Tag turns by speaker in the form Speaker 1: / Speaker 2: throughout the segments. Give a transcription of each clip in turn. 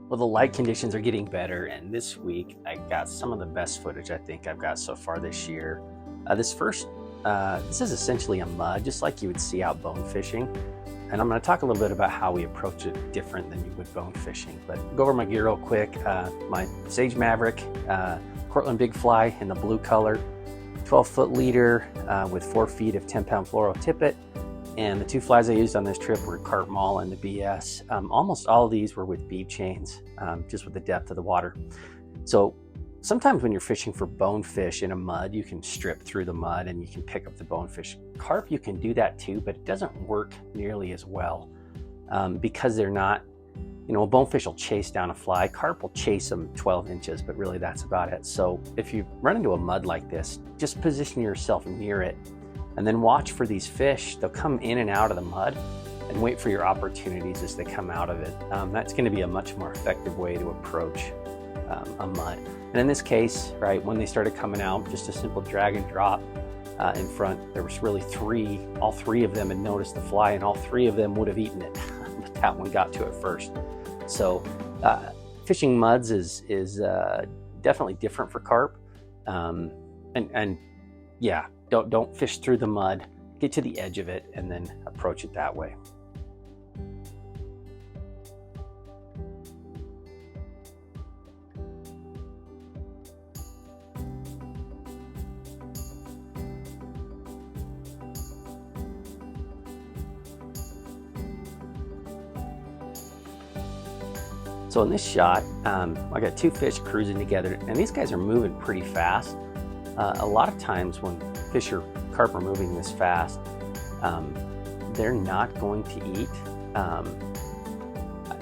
Speaker 1: Well, the light conditions are getting better, and this week I got some of the best footage I think I've got so far this year. This is essentially a mud, just like you would see out bone fishing. And I'm going to talk a little bit about how we approach it different than you would bone fishing. But go over my gear real quick. My Sage Maverick, Cortland Big Fly in the blue color, 12-foot leader with 4 feet of 10-pound fluoro tippet. And the 2 flies I used on this trip were Carp Mall and the BS. Almost all of these were with bead chains, just with the depth of the water. So sometimes when you're fishing for bonefish in a mud, you can strip through the mud and you can pick up the bonefish. Carp, you can do that too, but it doesn't work nearly as well because they're not, a bonefish will chase down a fly. Carp will chase them 12 inches, but really that's about it. So if you run into a mud like this, just position yourself near it and then watch for these fish. They'll come in and out of the mud and wait for your opportunities as they come out of it. That's going to be a much more effective way to approach a mud. And in this case, right, when they started coming out, just a simple drag and drop in front. There was really 3. All 3 of them had noticed the fly, and all 3 of them would have eaten it, but that one got to it first. So fishing muds is definitely different for carp. And yeah, don't fish through the mud. Get to the edge of it and then approach it that way. So in this shot, I got 2 fish cruising together, and these guys are moving pretty fast. A lot of times when carp are moving this fast, they're not going to eat.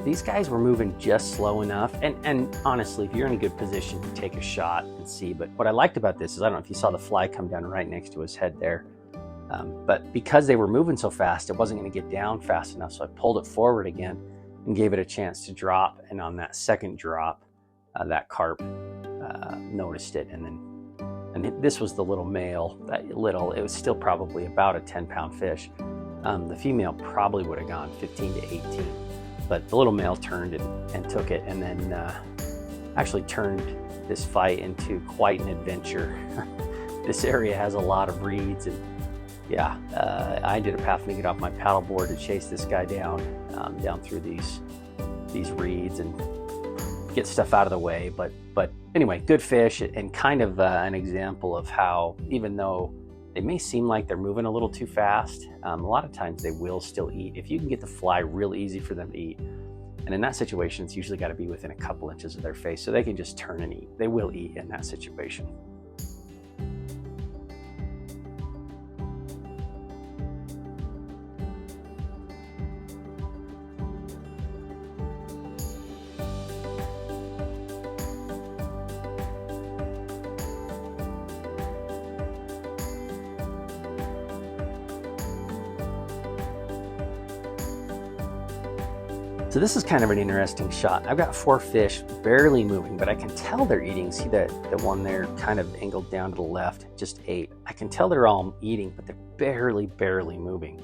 Speaker 1: These guys were moving just slow enough, and honestly, if you're in a good position to take a shot and see. But what I liked about this is, I don't know if you saw the fly come down right next to his head there, but because they were moving so fast, it wasn't going to get down fast enough, so I pulled it forward again and gave it a chance to drop. And on that second drop, that carp noticed it, and this was the little male. It was still probably about a 10-pound fish. The female probably would have gone 15 to 18, but the little male turned and took it, and then actually turned this fight into quite an adventure. This area has a lot of reeds, and yeah, I ended up having to get off my paddleboard to chase this guy down through these reeds and get stuff out of the way. But anyway, good fish, and kind of an example of how, even though they may seem like they're moving a little too fast, a lot of times they will still eat if you can get the fly real easy for them to eat. And in that situation, it's usually got to be within a couple inches of their face, so they can just turn and eat. They will eat in that situation. So this is kind of an interesting shot. I've got 4 fish barely moving, but I can tell they're eating. See the one there kind of angled down to the left, just ate. I can tell they're all eating, but they're barely moving.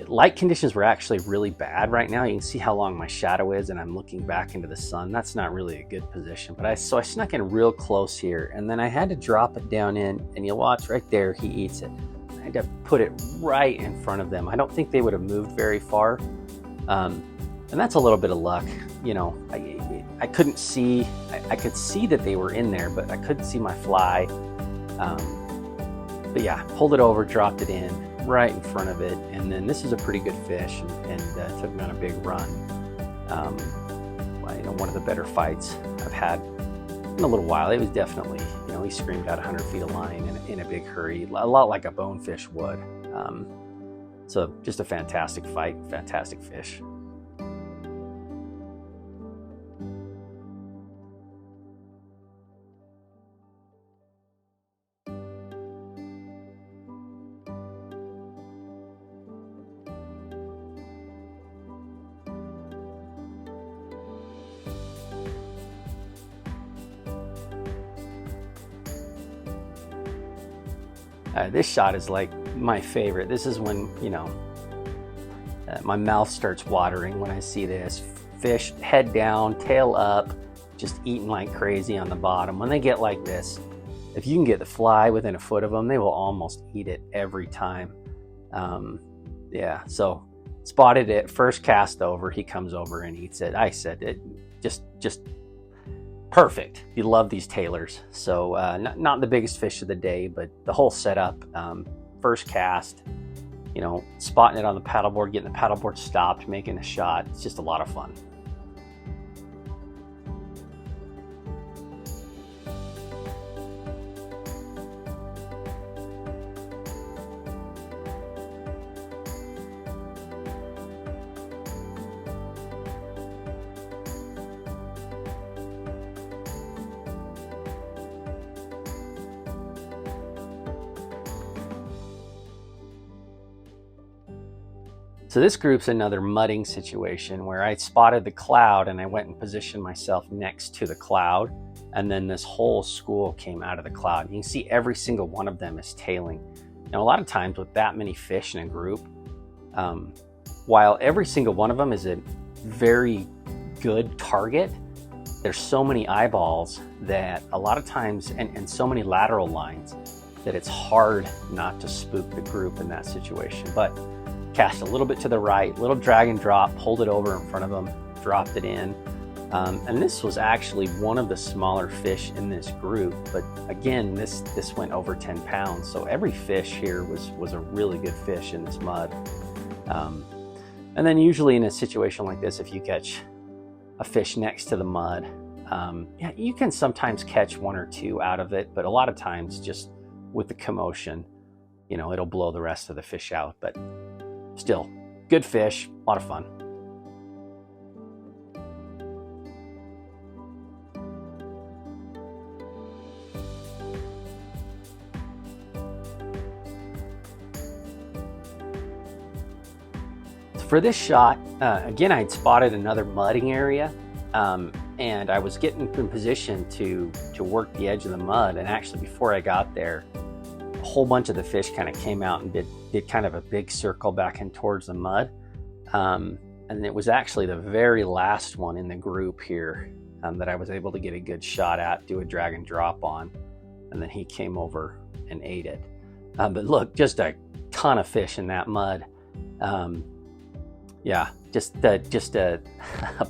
Speaker 1: Light conditions were actually really bad right now. You can see how long my shadow is, and I'm looking back into the sun. That's not really a good position, but so I snuck in real close here, and then I had to drop it down in, and you'll watch right there, he eats it. I had to put it right in front of them. I don't think they would have moved very far. And that's a little bit of luck. I couldn't see, I could see that they were in there, but I couldn't see my fly. But yeah, pulled it over, dropped it in right in front of it. And then this is a pretty good fish, and took me on a big run. One of the better fights I've had in a little while. It was definitely, he screamed out 100 feet of line in a big hurry, a lot like a bonefish would. So just a fantastic fight, fantastic fish. This shot is like my favorite. This is when, my mouth starts watering when I see this. fish head down, tail up, just eating like crazy on the bottom. When they get like this, if you can get the fly within a foot of them, they will almost eat it every time. Yeah, so spotted it, first cast over, he comes over and eats it. I said it just perfect. You love these tailors. So not the biggest fish of the day, but the whole setup, first cast, you know, spotting it on the paddleboard, getting the paddleboard stopped, making a shot. It's just a lot of fun. So this group's another mudding situation where I spotted the cloud and I went and positioned myself next to the cloud, and then this whole school came out of the cloud. You can see every single one of them is tailing. Now, a lot of times with that many fish in a group, while every single one of them is a very good target, there's so many eyeballs that a lot of times, and so many lateral lines, that it's hard not to spook the group in that situation. But cast a little bit to the right, little drag and drop, pulled it over in front of them, dropped it in. And this was actually one of the smaller fish in this group. But again, this went over 10 pounds. So every fish here was a really good fish in this mud. And then usually in a situation like this, if you catch a fish next to the mud, yeah, you can sometimes catch one or two out of it, but a lot of times just with the commotion, you know, it'll blow the rest of the fish out. But still, good fish, a lot of fun. For this shot, again, I'd spotted another mudding area, and I was getting in position to work the edge of the mud. And actually, before I got there, a whole bunch of the fish kind of came out and did kind of a big circle back in towards the mud. And it was actually the very last one in the group here that I was able to get a good shot at, do a drag and drop on, and then he came over and ate it. But look, just a ton of fish in that mud. Yeah, just a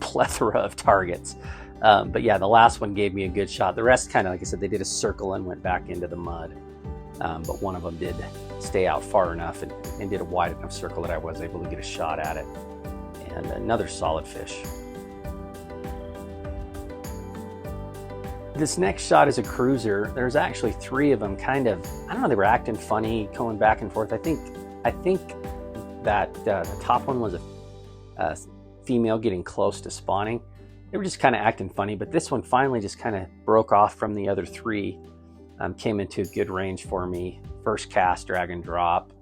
Speaker 1: plethora of targets. But yeah, the last one gave me a good shot. The rest kind of, like I said, they did a circle and went back into the mud. But one of them did stay out far enough and did a wide enough circle that I was able to get a shot at it. And another solid fish. This next shot is a cruiser. There's actually three of them kind of, I don't know, they were acting funny, going back and forth. I think that the top one was a female getting close to spawning. They were just kind of acting funny, but this one finally just kind of broke off from the other three. Came into a good range for me. First cast, drag and drop.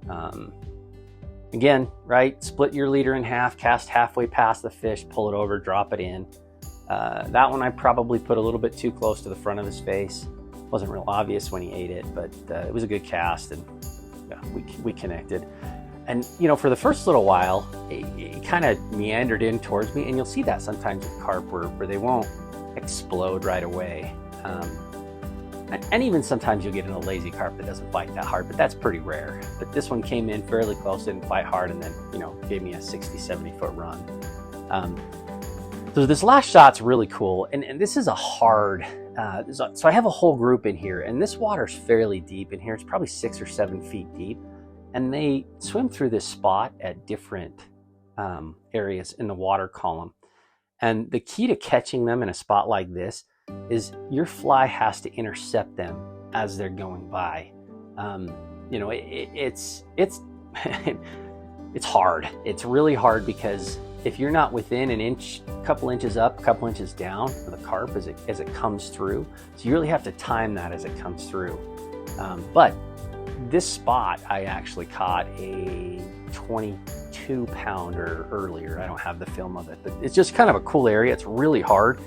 Speaker 1: Again, right, split your leader in half, cast halfway past the fish, pull it over, drop it in. That one I probably put a little bit too close to the front of his face. Wasn't real obvious when he ate it, but it was a good cast, and yeah, we connected. And you know, for the first little while, it kind of meandered in towards me, and you'll see that sometimes with carp where they won't explode right away. And even sometimes you'll get in a lazy carp that doesn't fight that hard, but that's pretty rare. But this one came in fairly close, didn't fight hard, and then, you know, gave me a 60, 70 foot run. So this last shot's really cool. And this is a hard, so I have a whole group in here, and this water's fairly deep in here. It's probably 6 or 7 feet deep. And they swim through this spot at different areas in the water column. And the key to catching them in a spot like this is your fly has to intercept them as they're going by. You know, it's hard. It's really hard because if you're not within an inch, a couple inches up, a couple inches down for the carp as it comes through, so you really have to time that as it comes through. But this spot, I actually caught a 22 pounder earlier. I don't have the film of it, but it's just kind of a cool area. It's really hard.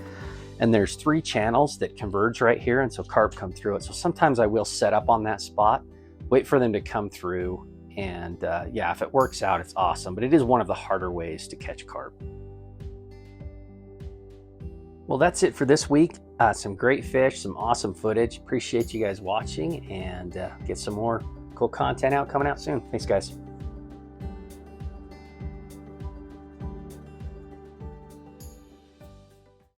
Speaker 1: And there's 3 channels that converge right here, and so carp come through it. So sometimes I will set up on that spot, wait for them to come through, and yeah, if it works out, it's awesome. But it is one of the harder ways to catch carp. Well, that's it for this week. Some great fish, some awesome footage. Appreciate you guys watching, and get some more cool content coming out soon. Thanks, guys.